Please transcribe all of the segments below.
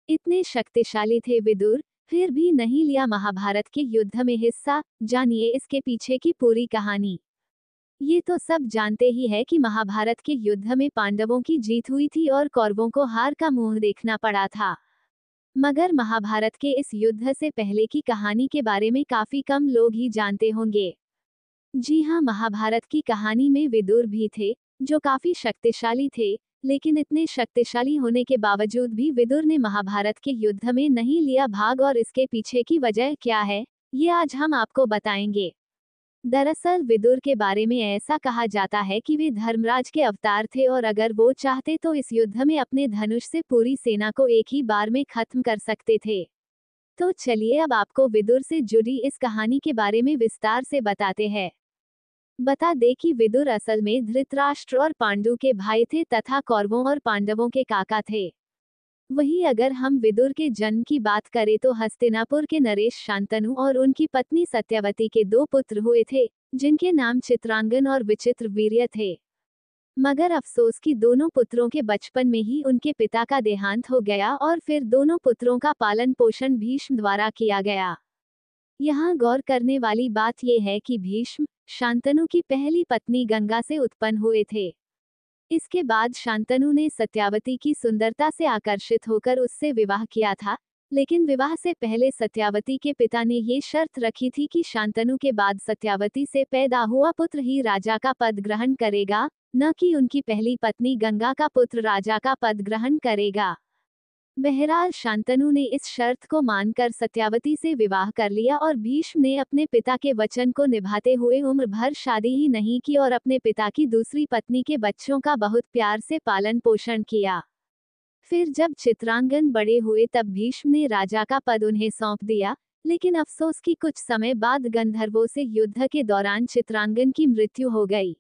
इतने शक्तिशाली थे विदुर, फिर भी नहीं लिया महाभारत के युद्ध में हिस्सा। जानिए इसके पीछे की पूरी कहानी। ये तो सब जानते ही है कि महाभारत के युद्ध में पांडवों की जीत हुई थी और कौरवों को हार का मुंह देखना पड़ा था। मगर महाभारत के इस युद्ध से पहले की कहानी के बारे में काफी कम लोग ही जानते होंगे। जी हाँ, महाभारत की कहानी में विदुर भी थे, जो काफी शक्तिशाली थे। लेकिन इतने शक्तिशाली होने के बावजूद भी विदुर ने महाभारत के युद्ध में नहीं लिया भाग, और इसके पीछे की वजह क्या है, ये आज हम आपको बताएंगे। दरअसल विदुर के बारे में ऐसा कहा जाता है कि वे धर्मराज के अवतार थे, और अगर वो चाहते तो इस युद्ध में अपने धनुष से पूरी सेना को एक ही बार में खत्म कर सकते थे। तो चलिए अब आपको विदुर से जुड़ी इस कहानी के बारे में विस्तार से बताते हैं। बता दें कि विदुर असल में धृतराष्ट्र और पांडु के भाई थे तथा कौरवों और पांडवों के काका थे। वहीं अगर हम विदुर के जन्म की बात करें तो हस्तिनापुर के नरेश शांतनु और उनकी पत्नी सत्यवती के दो पुत्र हुए थे, जिनके नाम चित्रांगन और विचित्रवीर्य थे। मगर अफसोस कि दोनों पुत्रों के बचपन में ही उनके पिता का देहांत हो गया, और फिर दोनों पुत्रों का पालन पोषण भीष्म द्वारा किया गया। यहाँ गौर करने वाली बात यह है कि भीष्म शांतनु की पहली पत्नी गंगा से उत्पन्न हुए थे। इसके बाद शांतनु ने सत्यावती की सुंदरता से आकर्षित होकर उससे विवाह किया था, लेकिन विवाह से पहले सत्यावती के पिता ने ये शर्त रखी थी कि शांतनु के बाद सत्यावती से पैदा हुआ पुत्र ही राजा का पद ग्रहण करेगा, न कि उनकी पहली पत्नी गंगा का पुत्र राजा का पद ग्रहण करेगा। बहरहाल शांतनु ने इस शर्त को मानकर सत्यावती से विवाह कर लिया, और भीष्म ने अपने पिता के वचन को निभाते हुए उम्र भर शादी ही नहीं की और अपने पिता की दूसरी पत्नी के बच्चों का बहुत प्यार से पालन पोषण किया। फिर जब चित्रांगन बड़े हुए तब भीष्म ने राजा का पद उन्हें सौंप दिया, लेकिन अफसोस कि कुछ समय बाद गंधर्वों से युद्ध के दौरान चित्रांगन की मृत्यु हो गई।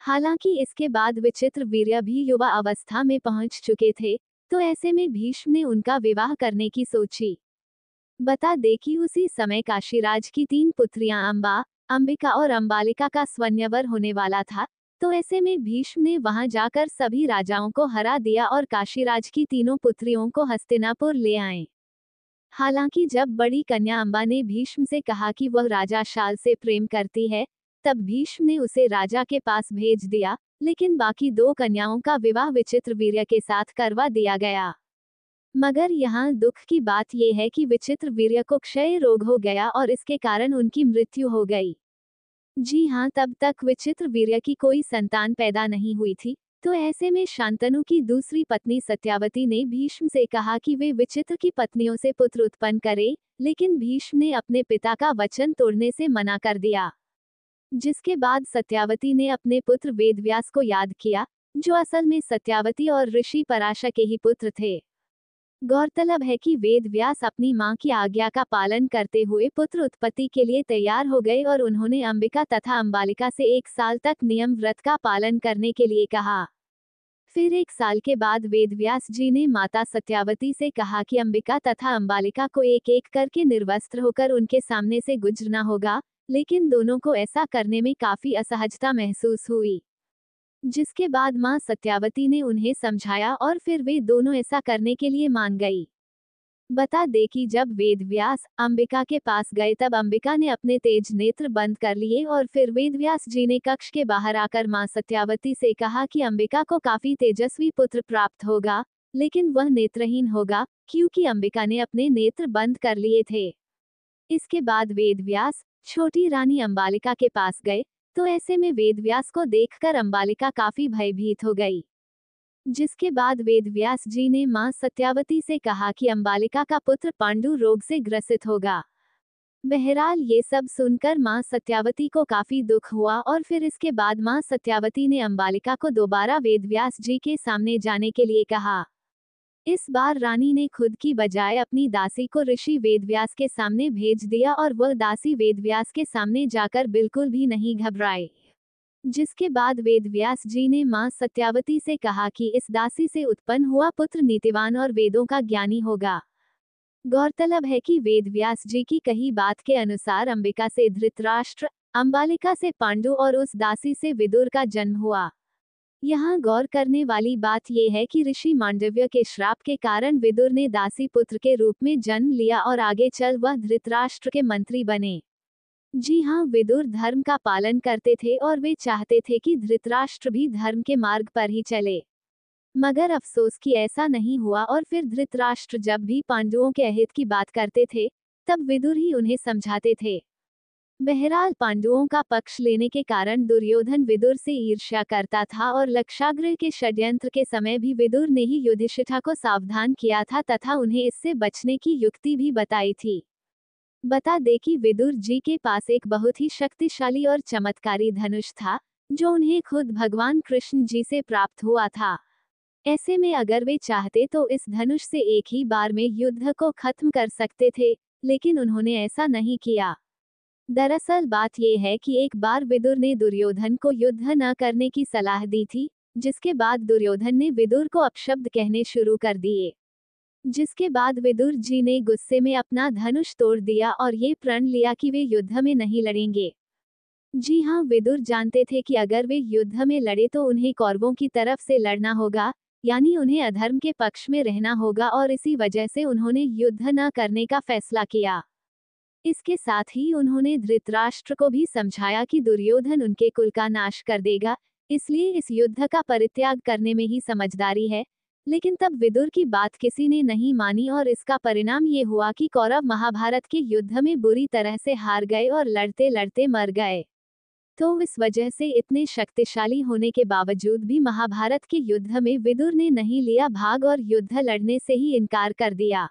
हालांकि इसके बाद विचित्रवीर्य भी युवा अवस्था में पहुंच चुके थे, तो ऐसे में भीष्म ने उनका विवाह करने की सोची। बता दें कि उसी समय काशीराज की 3 पुत्रियां अंबा, अंबिका और अंबालिका का स्वयंवर होने वाला था, तो ऐसे में भीष्म ने वहां जाकर सभी राजाओं को हरा दिया और काशीराज की तीनों पुत्रियों को हस्तिनापुर ले आए। हालांकि जब बड़ी कन्या अंबा ने भीष्म से कहा कि वह राजा शाल से प्रेम करती है, तब भीष्म ने उसे राजा के पास भेज दिया, लेकिन बाकी 2 कन्याओं का विवाह विचित्रवीर्य के साथ करवा दिया गया। मगर यहाँ दुख की बात यह है कि विचित्रवीर्य को क्षय रोग हो गया और इसके कारण उनकी मृत्यु हो गई। जी हाँ, तब तक विचित्रवीर्य की कोई संतान पैदा नहीं हुई थी, तो ऐसे में शांतनु की दूसरी पत्नी सत्यावती ने भीष्म से कहा कि वे विचित्र की पत्नियों से पुत्र उत्पन्न करें, लेकिन भीष्म ने अपने पिता का वचन तोड़ने से मना कर दिया। जिसके बाद सत्यावती ने अपने पुत्र वेदव्यास को याद किया, जो असल में सत्यावती और ऋषि पराशर के ही पुत्र थे। गौरतलब है कि वेदव्यास अपनी मां की आज्ञा का पालन करते हुए पुत्र उत्पत्ति के लिए तैयार हो गए, और उन्होंने अंबिका तथा अंबालिका से 1 साल तक नियम व्रत का पालन करने के लिए कहा। फिर 1 साल के बाद वेदव्यास जी ने माता सत्यावती से कहा कि अंबिका तथा अंबालिका को एक एक करके निर्वस्त्र होकर उनके सामने से गुजरना होगा, लेकिन दोनों को ऐसा करने में काफी असहजता महसूस हुई। जिसके बाद मां सत्यावती ने उन्हें समझाया और फिर वे दोनों ऐसा करने के लिए मान गई। बता दे कि जब वेदव्यास अंबिका के पास गए तब अंबिका ने अपने तेज नेत्र बंद कर लिए, और फिर वेदव्यास जी ने कक्ष के बाहर आकर मां सत्यावती से कहा कि अंबिका को काफी तेजस्वी पुत्र प्राप्त होगा, लेकिन वह नेत्रहीन होगा, क्योंकि अंबिका ने अपने नेत्र बंद कर लिए थे। इसके बाद वेदव्यास छोटी रानी अंबालिका के पास गए, तो ऐसे में वेदव्यास को देखकर अंबालिका काफी भयभीत हो गई। जिसके बाद वेदव्यास जी ने मां सत्यावती से कहा कि अंबालिका का पुत्र पांडु रोग से ग्रसित होगा। बहरहाल ये सब सुनकर मां सत्यावती को काफी दुख हुआ, और फिर इसके बाद मां सत्यावती ने अंबालिका को दोबारा वेदव्यास जी के सामने जाने के लिए कहा। इस बार रानी ने खुद की बजाय अपनी दासी को ऋषि वेदव्यास के सामने भेज दिया, और वह दासी वेदव्यास के सामने जाकर बिल्कुल भी नहीं घबराई। जिसके बाद वेदव्यास जी ने मां सत्यावती से कहा कि इस दासी से उत्पन्न हुआ पुत्र नीतिवान और वेदों का ज्ञानी होगा। गौरतलब है कि वेदव्यास जी की कही बात के अनुसार अंबिका से धृतराष्ट्र, अंबालिका से पांडु और उस दासी से विदुर का जन्म हुआ। यहाँ गौर करने वाली बात यह है कि ऋषि मांडव्य के श्राप के कारण विदुर ने दासी पुत्र के रूप में जन्म लिया और आगे चल वह धृतराष्ट्र के मंत्री बने। जी हाँ, विदुर धर्म का पालन करते थे और वे चाहते थे कि धृतराष्ट्र भी धर्म के मार्ग पर ही चले। मगर अफसोस कि ऐसा नहीं हुआ और फिर धृतराष्ट्र जब भी पांडवों के अहित की बात करते थे, तब विदुर ही उन्हें समझाते थे। बहरहाल पांडवों का पक्ष लेने के कारण दुर्योधन विदुर से ईर्ष्या करता था और लक्षागृह के षड्यंत्र के समय भी विदुर ने ही युधिष्ठिर को सावधान किया था तथा उन्हें इससे बचने की युक्ति भी बताई थी। बता दे कि विदुर जी के पास एक बहुत ही शक्तिशाली और चमत्कारी धनुष था, जो उन्हें खुद भगवान कृष्ण जी से प्राप्त हुआ था। ऐसे में अगर वे चाहते तो इस धनुष से एक ही बार में युद्ध को खत्म कर सकते थे, लेकिन उन्होंने ऐसा नहीं किया। दरअसल बात यह है कि एक बार विदुर ने दुर्योधन को युद्ध न करने की सलाह दी थी, जिसके बाद दुर्योधन ने विदुर को अपशब्द कहने शुरू कर दिए। जिसके बाद विदुर जी ने गुस्से में अपना धनुष तोड़ दिया और ये प्रण लिया कि वे युद्ध में नहीं लड़ेंगे। जी हाँ, विदुर जानते थे कि अगर वे युद्ध में लड़े तो उन्हें कौरवों की तरफ से लड़ना होगा, यानी उन्हें अधर्म के पक्ष में रहना होगा, और इसी वजह से उन्होंने युद्ध न करने का फैसला किया। इसके साथ ही उन्होंने धृतराष्ट्र को भी समझाया कि दुर्योधन उनके कुल का नाश कर देगा, इसलिए इस युद्ध का परित्याग करने में ही समझदारी है। लेकिन तब विदुर की बात किसी ने नहीं मानी और इसका परिणाम ये हुआ कि कौरव महाभारत के युद्ध में बुरी तरह से हार गए और लड़ते लड़ते मर गए। तो इस वजह से इतने शक्तिशाली होने के बावजूद भी महाभारत के युद्ध में विदुर ने नहीं लिया भाग और युद्ध लड़ने से ही इनकार कर दिया।